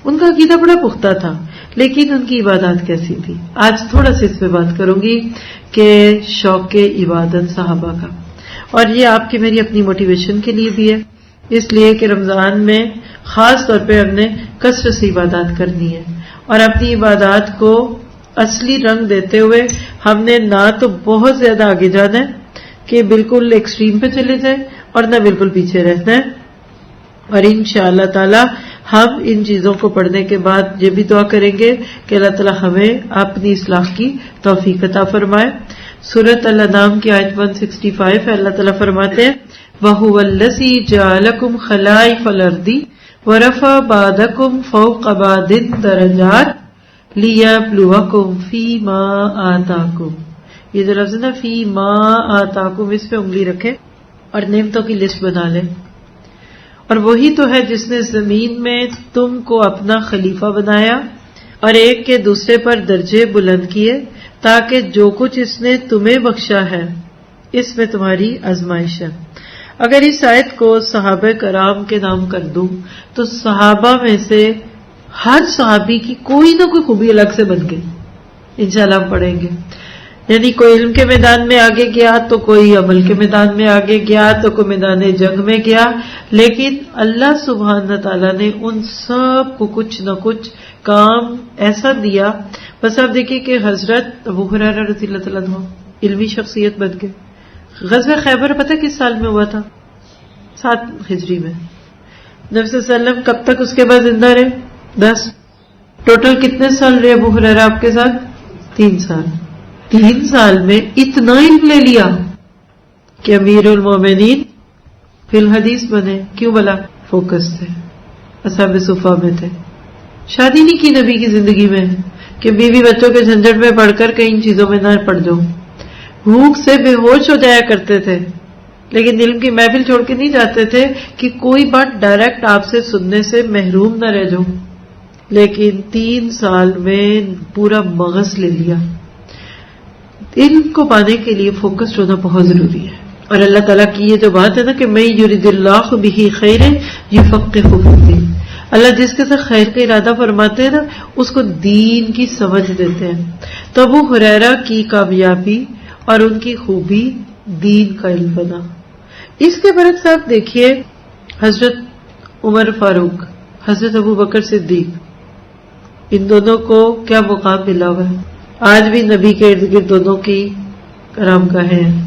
ان کا عقیدہ بڑا پختہ تھا، لیکن ان کی عبادات کیسی تھی۔ آج تھوڑا سا اس پہ بات کروں گی کہ شوق عبادت صحابہ کا، اور یہ آپ کی میری اپنی موٹیویشن کے لیے بھی ہے، اس لیے کہ رمضان میں خاص طور پہ ہم نے کثرت سے عبادات کرنی ہے، اور اپنی عبادات کو اصلی رنگ دیتے ہوئے ہم نے نہ تو بہت زیادہ آگے جانا ہے کہ بالکل ایکسٹریم پہ چلے جائیں، اور نہ بالکل پیچھے رہنا ہے۔ اور انشاءاللہ تعالی ہم ان چیزوں کو پڑھنے کے بعد یہ بھی دعا کریں گے کہ اللہ تعالی ہمیں اپنی اصلاح کی توفیق عطا فرمائے۔ سورۃ الانعام کی آیت 165 ہے، اللہ تعالیٰ فرماتے ہیں وَهُوَ الَّذِي جَعَلَكُمْ خَلَائِفَ الْأَرْضِ وَرَفَعَ بَعْضَكُمْ فَوْقَ بَعْضٍ دَرَجَاتٍ لِيَبْلُوَكُمْ فِي مَا آتَاكُمْ۔ یہ جو لفظ ہے نا فی ما آتاکم، اس پہ انگلی رکھیں اور نعمتوں کی لسٹ بنا لیں۔ اور وہی تو ہے جس نے زمین میں تم کو اپنا خلیفہ بنایا اور ایک کے دوسرے پر درجے بلند کیے، تاکہ جو کچھ اس نے تمہیں بخشا ہے اس میں تمہاری آزمائش ہے۔ اگر اس آیت کو صحابہ کرام کے نام کر دوں تو صحابہ میں سے ہر صحابی کی کوئی نہ کوئی خوبی الگ سے بن گئی، انشاءاللہ ہم پڑھیں گے۔ یعنی کوئی علم کے میدان میں آگے گیا تو کوئی عمل کے میدان میں آگے گیا تو کوئی میدان جنگ میں گیا، لیکن اللہ سبحانہ تعالیٰ نے ان سب کو کچھ نہ کچھ کام ایسا دیا۔ بس آپ دیکھیں کہ حضرت ابو ہریرہ رضی اللہ تعالیٰ عنہ علمی شخصیت بن گئے۔ غزوہ خیبر پتہ کس سال میں ہوا تھا؟ 7 ہجری میں۔ نبی صلی اللہ علیہ وسلم کب تک اس کے بعد زندہ رہے؟ 10۔ ٹوٹل کتنے سال رہے ابو ہریرہ آپ کے ساتھ؟ 3 سال۔ 3 سال میں اتنا علم لے لیا کہ امیر المومنین فی الحدیث بنے۔ کیوں بلا؟ فوکس تھے، اصحاب صفہ میں تھے، شادی نہیں کی نبی کی زندگی میں کہ بیوی بچوں کے جھنجٹ میں پڑھ کر کئی ان چیزوں میں نہ پڑ جاؤں، بھوک سے بے ہوش ہو جایا کرتے تھے، لیکن علم کی محفل چھوڑ کے نہیں جاتے تھے کہ کوئی بات ڈائریکٹ آپ سے سننے سے محروم نہ رہ جاؤں، لیکن 3 سال میں پورا مغز لے لیا۔ علم کو پانے کے لیے فوکس ہونا بہت ضروری ہے، اور اللہ تعالیٰ کی یہ جو بات ہے نا کہ میں یرید اللہ بہ خیر یفقہہ فی الدین، اللہ جس کے ساتھ خیر کا ارادہ فرماتے ہیں نا اس کو دین کی سمجھ دیتے ہیں۔ تو ابو ہریرہ کی کامیابی اور ان کی خوبی دین کا علم بنا۔ اس کے برعکس آپ دیکھیے حضرت عمر فاروق، حضرت ابو بکر صدیق، ان دونوں کو کیا مقام ملا ہوا ہے۔ آج بھی نبی کے ارد گرد دونوں کی کرام گاہیں ہیں،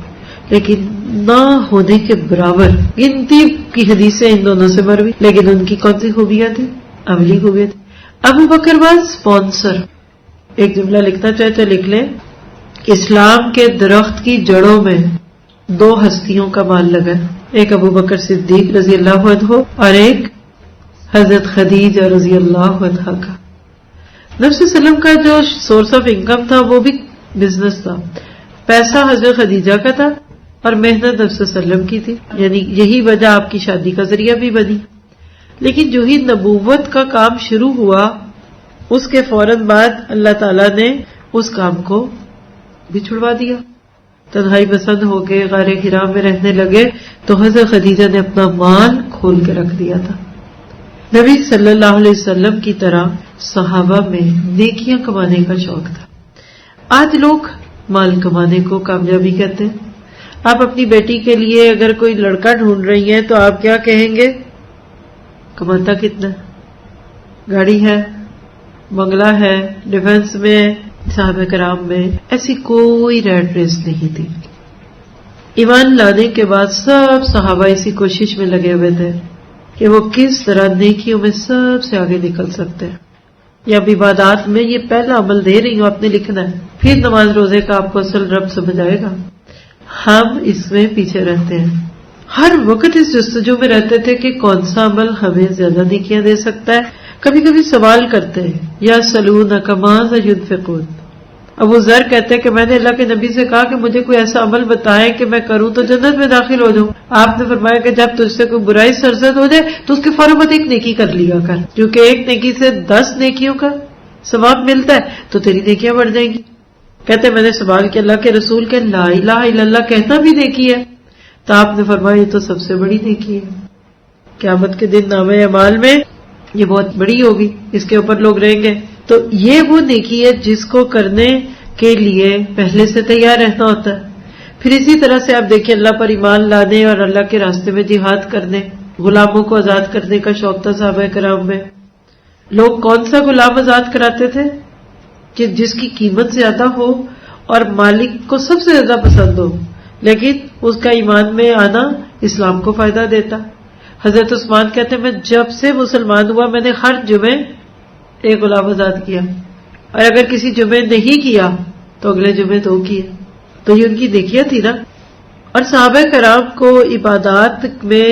لیکن نہ ہونے کے برابر گنتی کی حدیثیں ان دونوں سے مروی، لیکن ان کی کون سی خوبیاں تھیں؟ عملی خوبیاں تھیں۔ ابو بکر واز اسپانسر، ایک جملہ لکھنا چاہے تو لکھ لیں، اسلام کے درخت کی جڑوں میں 2 ہستیوں کا مال لگا، ایک ابو بکر صدیق رضی اللہ عنہ اور ایک حضرت خدیجہ رضی اللہ عنہا کا۔ نبی صلی اللہ علیہ وسلم کا جو سورس آف انکم تھا وہ بھی بزنس تھا، پیسہ حضرت خدیجہ کا تھا اور محنت نبی صلی اللہ علیہ وسلم کی تھی، یعنی یہی وجہ آپ کی شادی کا ذریعہ بھی بنی. لیکن جو ہی نبوت کا کام شروع ہوا اس کے فوراً بعد اللہ تعالیٰ نے اس کام کو بھی چھڑوا دیا. تنہائی پسند ہو کے غار حرا میں رہنے لگے تو حضرت خدیجہ نے اپنا مال کھول کے رکھ دیا تھا. نبی صلی اللہ علیہ وسلم کی طرح صحابہ میں نیکیاں کمانے کا شوق تھا. آج لوگ مال کمانے کو کامیابی کہتے ہیں. آپ اپنی بیٹی کے لیے اگر کوئی لڑکا ڈھونڈ رہی ہیں تو آپ کیا کہیں گے؟ کماتا کتنا، گاڑی ہے، بنگلہ ہے، ڈیفنس میں ہے. صحابہ کرام میں ایسی کوئی ریٹ ریس نہیں تھی. ایمان لانے کے بعد سب صحابہ اسی کوشش میں لگے ہوئے تھے کہ وہ کس طرح نیکیوں میں سب سے آگے نکل سکتے ہیں. یا عبادات میں یہ پہلا عمل دے رہی ہوں، آپ نے لکھنا ہے، پھر نماز روزے کا آپ کو اصل رب سمجھ آئے گا. ہم اس میں پیچھے رہتے ہیں، ہر وقت اس جستجو میں رہتے تھے کہ کون سا عمل ہمیں زیادہ نیکیاں دے سکتا ہے. کبھی کبھی سوال کرتے ہیں یا سلون کماز ينفقون. ابو ذر کہتے ہیں کہ میں نے اللہ کے نبی سے کہا کہ مجھے کوئی ایسا عمل بتائیں کہ میں کروں تو جنت میں داخل ہو جاؤں. آپ نے فرمایا کہ جب تجھ سے کوئی برائی سرزد ہو جائے تو اس کے فوراً بعد ایک نیکی کر لیا کر، کیونکہ ایک نیکی سے 10 نیکیوں کا ثواب ملتا ہے تو تیری نیکیاں بڑھ جائیں گی. کہتے ہیں میں نے سوال کیا اللہ کے رسول کہ لا الہ الا اللہ کہنا بھی نیکی ہے؟ تو آپ نے فرمایا یہ تو سب سے بڑی نیکی ہے. قیامت کے دن نامہ اعمال میں یہ بہت بڑی ہوگی، اس کے اوپر لوگ رہیں گے. تو یہ وہ نیکی ہے جس کو کرنے کے لیے پہلے سے تیار رہنا ہوتا ہے. پھر اسی طرح سے آپ دیکھیں اللہ پر ایمان لانے اور اللہ کے راستے میں جہاد کرنے، غلاموں کو آزاد کرنے کا شوق تھا صحابہ کرام میں. لوگ کون سا غلام آزاد کراتے تھے؟ کہ جس کی قیمت زیادہ ہو اور مالک کو سب سے زیادہ پسند ہو، لیکن اس کا ایمان میں آنا اسلام کو فائدہ دیتا. حضرت عثمان کہتے ہیں میں جب سے مسلمان ہوا میں نے ہر جمعے ایک غلام آزاد کیا، اور اگر کسی جمعے نہیں کیا تو اگلے جمعے 2 کیے. تو یہ ان کی نیکیاں تھی نا. اور صحابہ کرام کو عبادات میں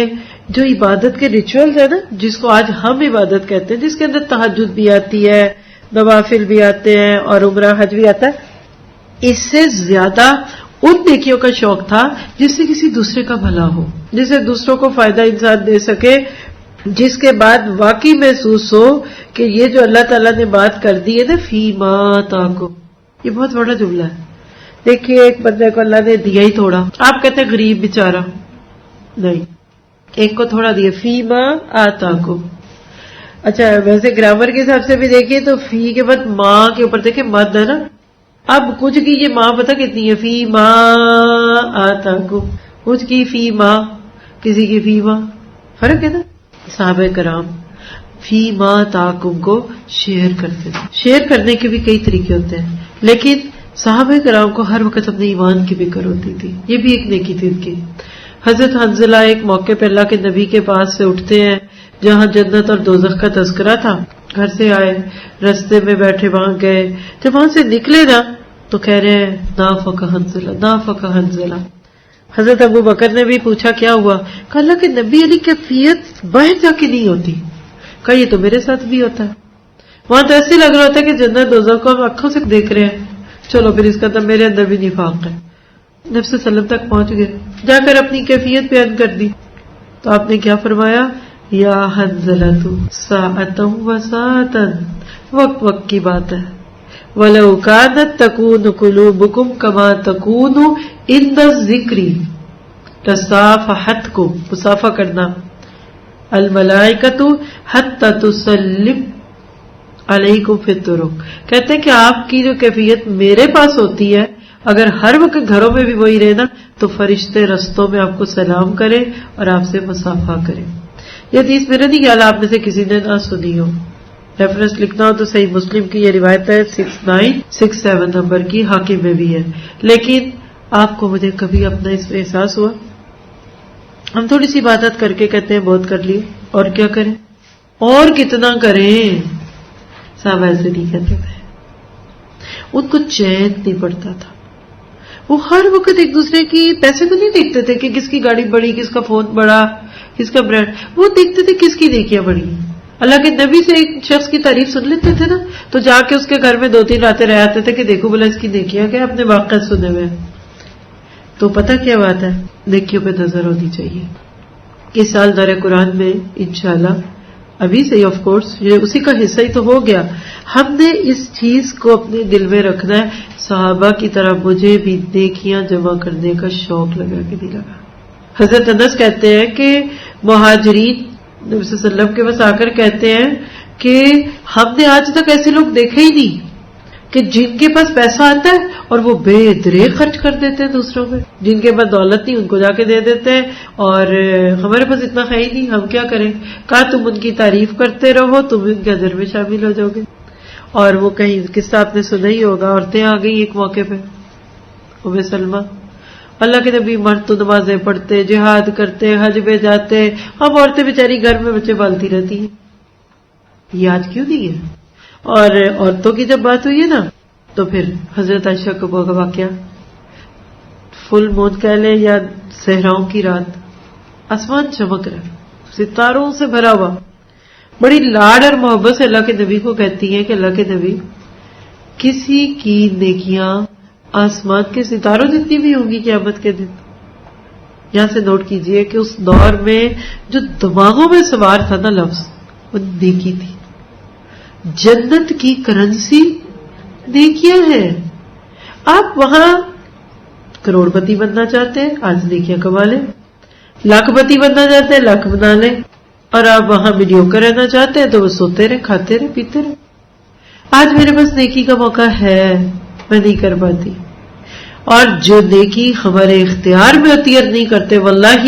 جو عبادت کے ریچولز ہیں نا، جس کو آج ہم عبادت کہتے ہیں، جس کے اندر تہجد بھی آتی ہے، نوافل بھی آتے ہیں اور عمرہ حج بھی آتا ہے، اس سے زیادہ ان نیکیوں کا شوق تھا جس سے کسی دوسرے کا بھلا ہو، جس سے دوسروں کو فائدہ انسان دے سکے، جس کے بعد واقعی محسوس ہو کہ یہ جو اللہ تعالیٰ نے بات کر دی ہے نا فیما تاکو، یہ بہت بڑا جملہ ہے. دیکھیے ایک بندے کو اللہ نے دیا ہی تھوڑا، آپ کہتے ہیں غریب بیچارہ، نہیں، ایک کو تھوڑا دیا، فیما آتاکو. اچھا ویسے گرامر کے حساب سے بھی دیکھیے تو فی کے بعد ماں کے اوپر دیکھیں مد ہے نا. اب کچھ کی یہ ماں پتہ کتنی ہے؟ فی ماں آتاکو، کچھ کی فی ماں، کسی کی فی ماں، فرق ہے نا. صحابہ کرام فی ماں تاکم کو شیئر کرتے تھے. شیئر کرنے کے بھی کئی طریقے ہوتے ہیں، لیکن صحابہ کرام کو ہر وقت اپنے ایمان کی فکر ہوتی تھی. یہ بھی ایک نیکی تھی ان کی. حضرت حنظلہ ایک موقع پہ اللہ کے نبی کے پاس سے اٹھتے ہیں جہاں جنت اور دوزخ کا تذکرہ تھا. گھر سے آئے، رستے میں بیٹھے وہاں گئے، جب وہاں سے نکلے نا تو کہہ رہے ہیں نافق حنظلہ، نافق حنظلہ. حضرت ابو بکر نے بھی پوچھا کیا ہوا؟ کہ اللہ کے نبی علی کیفیت باہر جا کے نہیں ہوتی. کہا یہ تو میرے ساتھ بھی ہوتا ہے. وہاں تو ایسے لگ رہا ہوتا ہے کہ جنت دوزخ کو ہم آنکھوں سے دیکھ رہے ہیں. چلو پھر اس کا تو میرے اندر بھی نفاق ہے. نبی صلی اللہ علیہ وسلم تک پہنچ گئے، جا کر اپنی کیفیت بیان کر دی. تو آپ نے کیا فرمایا؟ یا حنظلۃ ساعۃ و ساعۃ، وقت وقت کی بات ہے. وَلَوْ كَانَتْ تَكُونُ قُلُوبُكُمْ كَمَا تَكُونُ عِنْدَ الذِّكْرِ تَصَافَحَتْكُمْ، مصافحہ کرنا، الْمَلَائِكَةُ حَتَّى تُسَلِّمُ عَلَيْكُمْ فِي الطُّرُقِ. کہتے ہیں کہ آپ کی جو کیفیت میرے پاس ہوتی ہے، اگر ہر وقت گھروں میں بھی وہی رہنا تو فرشتے رستوں میں آپ کو سلام کرے اور آپ سے مصافحہ کرے. یہ حدیث میرے نہیں خیال آپ میں سے کسی نے نہ سنی ہو. ریفرنس لکھنا ہو تو صحیح مسلم کی یہ روایت ہے 6967 نمبر کی، حاکم میں بھی ہے. لیکن آپ کو مجھے کبھی اپنا اس میں احساس ہوا؟ ہم تھوڑی سی عبادت کر کے کہتے ہیں بہت کر لیے، اور کیا کریں اور کتنا کریں. صاحب ایسے نہیں کہتے تھے، ان کو چین نہیں پڑتا تھا. وہ ہر وقت ایک دوسرے کی پیسے کو نہیں دیکھتے تھے کہ کس کی گاڑی بڑی، کس کا فون بڑا، کس کا برانڈ. وہ دیکھتے تھے کس کی نیکیاں بڑی. اللہ کے نبی سے ایک شخص کی تعریف سن لیتے تھے نا تو جا کے اس کے گھر میں 2-3 راتیں رہ آتے تھے کہ دیکھو بلا اس کی نیکیاں کیا، اپنے واقعات سنے ہوئے. تو پتہ کیا بات ہے، نیکیوں پہ نظر ہونی چاہیے. اس سال دورہ قرآن میں انشاءاللہ ابھی سے آف کورس یہ اسی کا حصہ ہی تو ہو گیا، ہم نے اس چیز کو اپنے دل میں رکھنا ہے. صحابہ کی طرح مجھے بھی نیکیاں جمع کرنے کا شوق لگا کہ نہیں لگا. حضرت انس کہتے ہیں کہ مہاجرین نبی صلی اللہ علیہ وسلم کے پاس آ کر کہتے ہیں کہ ہم نے آج تک ایسے لوگ دیکھے ہی نہیں کہ جن کے پاس پیسہ آتا ہے اور وہ بے دریغ خرچ کر دیتے ہیں دوسروں پہ، جن کے پاس دولت نہیں ان کو جا کے دے دیتے ہیں، اور ہمارے پاس اتنا ہے ہی نہیں، ہم کیا کریں. کہا تم ان کی تعریف کرتے رہو، تم ان کے اجر میں شامل ہو جاؤ گے. اور وہ کہیں قصہ آپ نے سنا ہی ہوگا، عورتیں آ گئی ایک موقع پہ، ام سلمہ، اللہ کے نبی مرد تو نمازیں پڑھتے، جہاد کرتے، حج پہ جاتے، ہم عورتیں بیچاری گھر میں بچے پالتی رہتی ہیں. یہ آج کیوں نہیں ہے؟ اور عورتوں کی جب بات ہوئی ہے نا تو پھر حضرت عائشہ کو وہ واقعہ، فل مون کہہ لیں یا صحراؤں کی رات، آسمان چمک رہا، ستاروں سے بھرا ہوا، بڑی لاڈ اور محبت سے اللہ کے نبی کو کہتی ہیں کہ اللہ کے نبی، کسی کی نیکیاں آسمان کے ستاروں جتنی بھی ہوں گی قیامت کے دن. یہاں سے نوٹ کیجئے کہ اس دور میں جو دماغوں میں سوار تھا نا لفظ، وہ نیکی تھی. جنت کی کرنسی نیکیاں ہیں. آپ وہاں کروڑ پتی بننا چاہتے ہیں، آج نیکیاں کما لیں. لاکھ پتی بننا چاہتے ہیں، لاکھ بنا لیں. اور آپ وہاں میڈیوکر رہنا چاہتے ہیں تو وہ سوتے رہے، کھاتے رہے، پیتے رہے. آج میرے پاس نیکی کا موقع ہے، میں نہیں کر پاتی. اور جو نیکی ہمارے اختیار میں ہوتی ہے نہیں کرتے، واللہ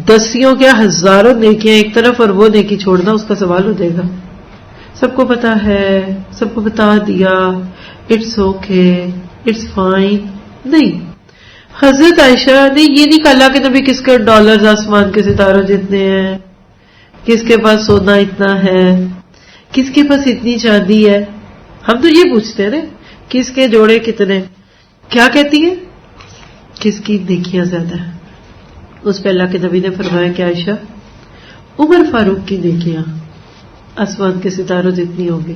دسیوں کیا ہزاروں نیکیاں ایک طرف اور وہ نیکی چھوڑنا اس کا سوال ہو جائے گا. سب کو پتا ہے، سب کو بتا دیا، اٹس اوکے، اٹس فائن. نہیں، حضرت عائشہ نے یہ نہیں کہا اللہ کے نبی کس کے ڈالرز آسمان کے ستاروں جتنے ہیں، کس کے پاس سونا اتنا ہے، کس کے پاس اتنی چاندی ہے. ہم تو یہ پوچھتے ہیں نا کس کے جوڑے کتنے. کیا کہتی ہے؟ کس کی نیکیاں زیادہ ہیں. اس پہ اللہ کے نبی نے فرمایا کہ عائشہ، عمر فاروق کی نیکیاں آسمان کے ستاروں جتنی ہوگی.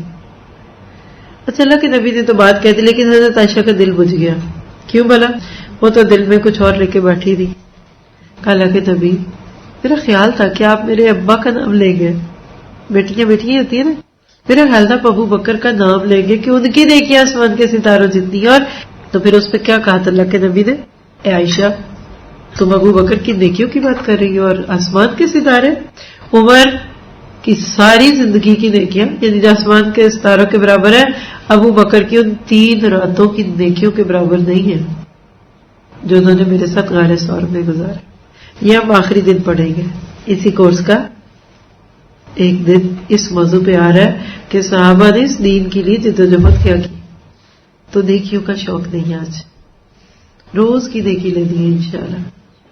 اچھا، اللہ کے نبی نے تو بات کہہ دی، لیکن حضرت عائشہ کا دل بجھ گیا. کیوں بھلا؟ وہ تو دل میں کچھ اور لے کے بیٹھی تھی. کہا اللہ کے نبی، میرا خیال تھا کہ آپ میرے ابا کا نام لیں گے، بیٹیاں بیٹیاں ہوتی ہیں نا، میرا خیال تھا ابو بکر کا نام لیں گے کہ ان کی نیکیاں آسمان کے ستاروں جتنی. اور تو پھر اس پہ کیا کہا تھا اللہ کے نبی نے؟ اے عائشہ، تم ابو بکر کی نیکیوں کی بات کر رہی ہو اور آسمان کے ستارے؟ عمر کی ساری زندگی کی نیکیاں یعنی جو آسمان کے ستاروں کے برابر ہے، ابو بکر کی ان 3 راتوں کی نیکیوں کے برابر نہیں ہے جو انہوں نے میرے ساتھ غار ثور میں گزارے. یہ ہم آخری دن پڑھیں گے اسی کورس کا. ایک دن اس موضوع پہ آ رہا ہے کہ صحابہ نے اس دین کے لیے جدوجہد کیا کی. تو نیکیوں کا شوق نہیں، آج روز کی نیکی لینی ہے انشاءاللہ.